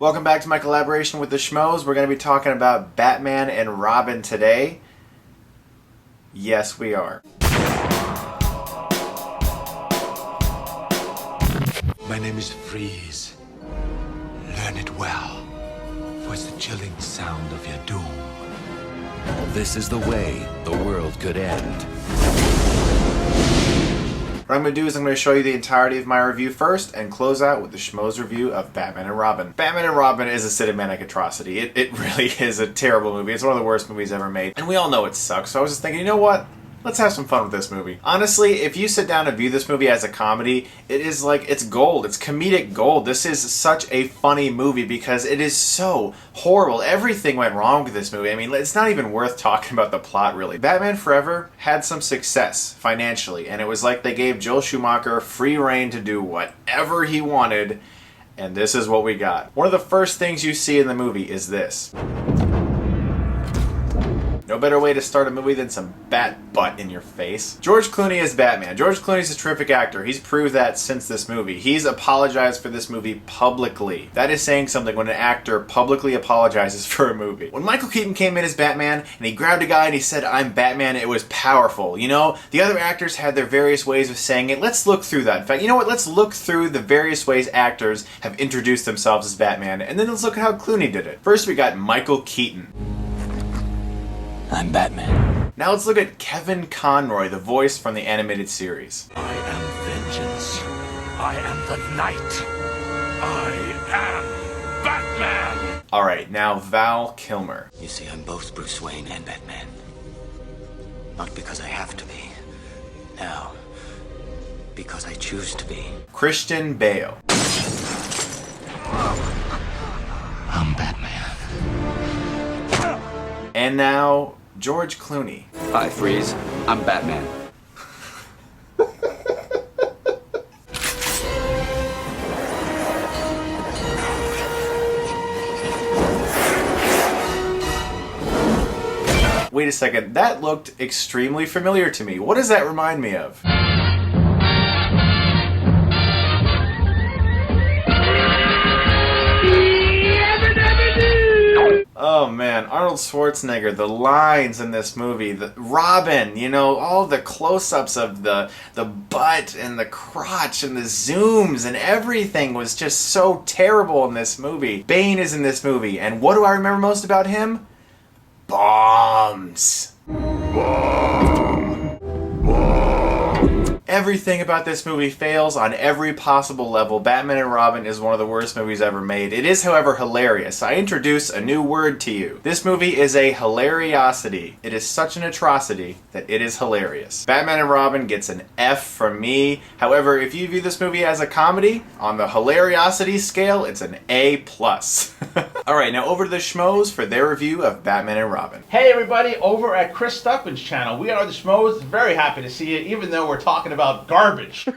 Welcome back to my collaboration with the Schmoes. We're going to be talking about Batman and Robin today. Yes, we are. My name is Freeze. Learn it well, for it's the chilling sound of your doom. This is the way the world could end. What I'm going to do is I'm going to show you the entirety of my review first and close out with the Schmoes review of Batman and Robin. Batman and Robin is a cinematic atrocity. It really is a terrible movie. It's one of the worst movies ever made. And we all know it sucks, so I was just thinking, you know what? Let's have some fun with this movie. Honestly, if you sit down and view this movie as a comedy, it is like, it's gold. It's comedic gold. This is such a funny movie because it is so horrible. Everything went wrong with this movie. I mean, it's not even worth talking about the plot, really. Batman Forever had some success financially, and it was like they gave Joel Schumacher free reign to do whatever he wanted, and this is what we got. One of the first things you see in the movie is this. No better way to start a movie than some bat butt in your face. George Clooney is Batman. George Clooney's a terrific actor. He's proved that since this movie. He's apologized for this movie publicly. That is saying something when an actor publicly apologizes for a movie. When Michael Keaton came in as Batman and he grabbed a guy and he said, "I'm Batman," it was powerful. You know, the other actors had their various ways of saying it. Let's look through that. In fact, you know what? Let's look through the various ways actors have introduced themselves as Batman, and then let's look at how Clooney did it. First, we got Michael Keaton. I'm Batman. Now let's look at Kevin Conroy, the voice from the animated series. I am vengeance. I am the night. I am Batman. Alright, now Val Kilmer. You see, I'm both Bruce Wayne and Batman. Not because I have to be. Now, because I choose to be. Christian Bale. I'm Batman. And now, George Clooney. Hi, Freeze. I'm Batman. Wait a second, that looked extremely familiar to me. What does that remind me of? Oh man, Arnold Schwarzenegger, the lines in this movie, the Robin, you know, all the close-ups of the butt and the crotch and the zooms and everything was just so terrible in this movie. Bane is in this movie, and what do I remember most about him? Bombs. Everything about this movie fails on every possible level. Batman and Robin is one of the worst movies ever made. It is, however, hilarious. I introduce a new word to you. This movie is a hilariosity. It is such an atrocity that it is hilarious. Batman and Robin gets an F from me. However, if you view this movie as a comedy, on the hilariosity scale, it's an A+. Alright, now over to the Schmoes for their review of Batman and Robin. Hey everybody, over at Chris Stuckmann's channel, we are the Schmoes. Very happy to see you, even though we're talking about garbage.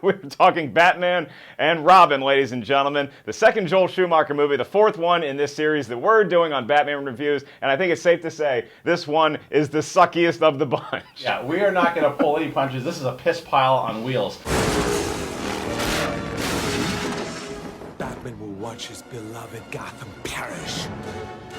We're talking Batman and Robin, ladies and gentlemen. The second Joel Schumacher movie, the fourth one in this series that we're doing on Batman Reviews, and I think it's safe to say this one is the suckiest of the bunch. Yeah, we are not going to pull any punches. This is a piss pile on wheels. Batman will watch his beloved Gotham perish.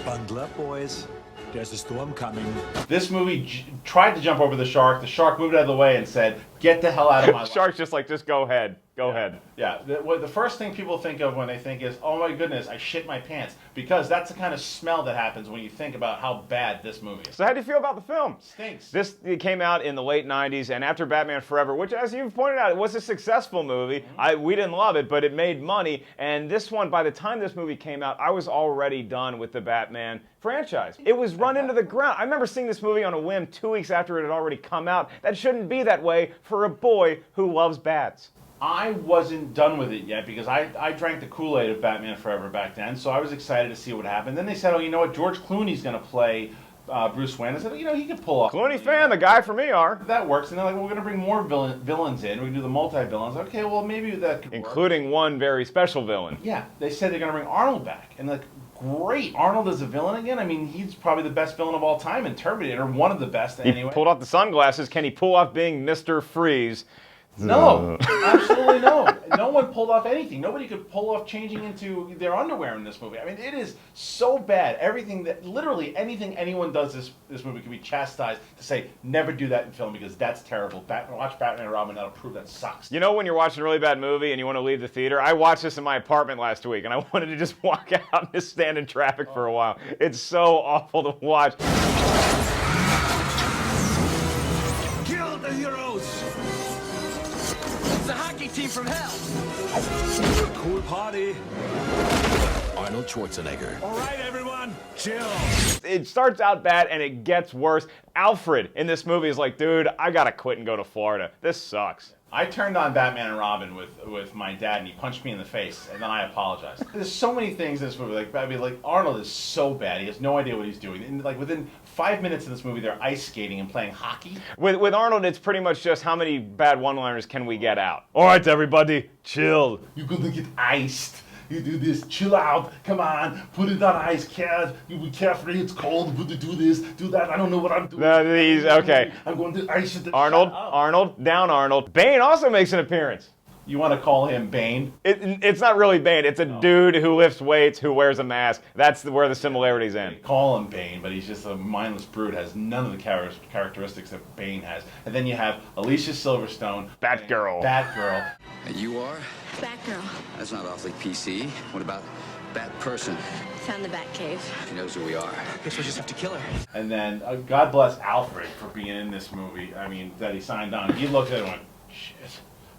Bundle up, boys. There's a storm coming. This movie tried to jump over the shark. The shark moved out of the way and said, "Get the hell out of my life." Shark's just like, just go ahead. Go ahead. Yeah, the first thing people think of when they think is, "Oh my goodness, I shit my pants," because that's the kind of smell that happens when you think about how bad this movie is. So how do you feel about the film? Stinks. It came out in the late 90s, and after Batman Forever, which, as you've pointed out, it was a successful movie. We didn't love it, but it made money. And this one, by the time this movie came out, I was already done with the Batman franchise. It was run into the ground. I remember seeing this movie on a whim 2 weeks after it had already come out. That shouldn't be that way for a boy who loves bats. I wasn't done with it yet because I drank the Kool-Aid of Batman Forever back then, so I was excited to see what happened. Then they said, "Oh, you know what? George Clooney's going to play Bruce Wayne." I said, "You know, he could pull off." Clooney fan, the guy for me are. That works. And they're like, "Well, we're going to bring more villains in. We're going to do the multi-villains." Okay, well, maybe that could work. Including one very special villain. Yeah, they said they're going to bring Arnold back. And like, great, Arnold is a villain again? I mean, he's probably the best villain of all time in Terminator, one of the best anyway. He pulled off the sunglasses. Can he pull off being Mr. Freeze? No, absolutely no. No one pulled off anything. Nobody could pull off changing into their underwear in this movie. I mean, it is so bad. Everything that, literally anything anyone does this movie can be chastised to say, never do that in film because that's terrible. Watch Batman and Robin, that'll prove that sucks. You know when you're watching a really bad movie and you want to leave the theater? I watched this in my apartment last week and I wanted to just walk out and just stand in traffic for a while. It's so awful to watch. Kill the heroes! The hockey team from hell. Cool party. Arnold Schwarzenegger. All right, everyone, chill. It starts out bad and it gets worse. Alfred in this movie is like, dude, I gotta quit and go to Florida. This sucks. I turned on Batman and Robin with my dad, and he punched me in the face, and then I apologized. There's so many things in this movie. Like Arnold is so bad; he has no idea what he's doing. And like within 5 minutes of this movie, they're ice skating and playing hockey. With Arnold, it's pretty much just how many bad one-liners can we get out? All right, everybody, chill. You're gonna get iced. You do this, chill out, come on, put it on ice, you be carefree, it's cold, do this, do that, I don't know what I'm doing. Okay. I'm going to ice it. Arnold, down Arnold. Bane also makes an appearance. You want to call him Bane? It's not really Bane, it's a dude who lifts weights, who wears a mask. That's where the similarities end. They call him Bane, but he's just a mindless brute, has none of the characteristics that Bane has. And then you have Alicia Silverstone. Batgirl. And you are? Batgirl. That's not awfully PC. What about Batperson? Found the Batcave. She knows who we are. Guess we just have to kill her. And then, God bless Alfred for being in this movie. I mean, that he signed on. He looked at it and went, shit,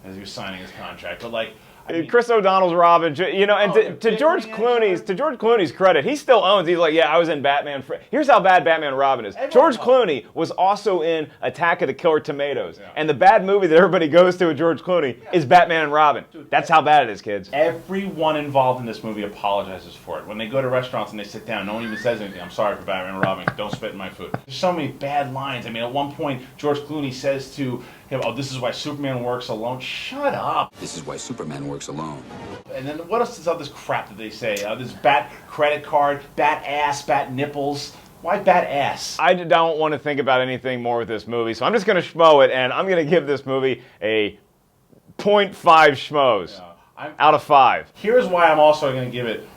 as he was signing his contract. But like, I mean, Chris O'Donnell's Robin, you know, and to George Clooney's credit, he still owns. He's like, yeah, I was in Batman. Here's how bad Batman and Robin is. George Clooney was also in Attack of the Killer Tomatoes, and the bad movie that everybody goes to with George Clooney is Batman and Robin. That's how bad it is, kids. Everyone involved in this movie apologizes for it. When they go to restaurants and they sit down, no one even says anything. I'm sorry for Batman and Robin. Don't spit in my food. There's so many bad lines. I mean, at one point, George Clooney says to him, "Oh, this is why Superman works alone." Shut up. This is why Superman works alone. And then what else is all this crap that they say? This bat credit card, bat ass, bat nipples. Why bat ass? I don't want to think about anything more with this movie, so I'm just going to schmo it, and I'm going to give this movie a 0.5 schmoes out of 5. Here's why I'm also going to give it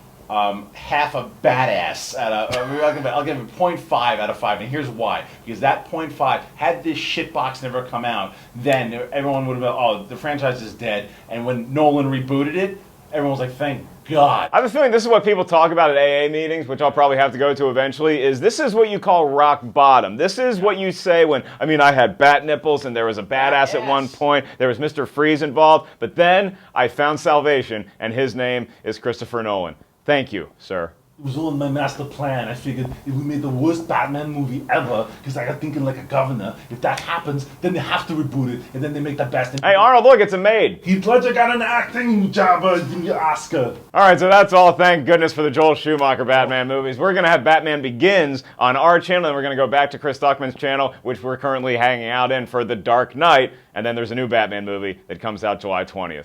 half a badass I'll give it 0.5 out of 5, and here's why. Because that 0.5, had this shitbox never come out, then everyone would have been, oh, the franchise is dead. And when Nolan rebooted it, everyone was like, thank God. I have a feeling this is what people talk about at AA meetings, which I'll probably have to go to eventually, is this is what you call rock bottom. This is what you say when, I mean, I had bat nipples and there was a badass at one point, there was Mr. Freeze involved, but then I found salvation, and his name is Christopher Nolan. Thank you, sir. It was all in my master plan. I figured if we made the worst Batman movie ever, because I got thinking like a governor, if that happens, then they have to reboot it, and then they make the best. Hey, Arnold, look, it's a maid. Heath Ledger got an acting job in your Oscar. All right, so that's all. Thank goodness for the Joel Schumacher Batman movies. We're going to have Batman Begins on our channel, and we're going to go back to Chris Stuckmann's channel, which we're currently hanging out in for The Dark Knight, and then there's a new Batman movie that comes out July 20th.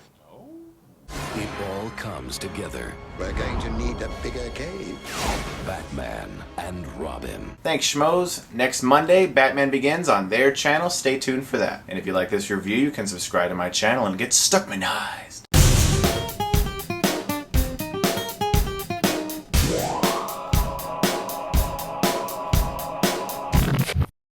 It all comes together. We're going to need a bigger cave. Batman and Robin. Thanks, Schmoes. Next Monday, Batman Begins on their channel. Stay tuned for that. And if you like this review, you can subscribe to my channel and get Stuckmanized.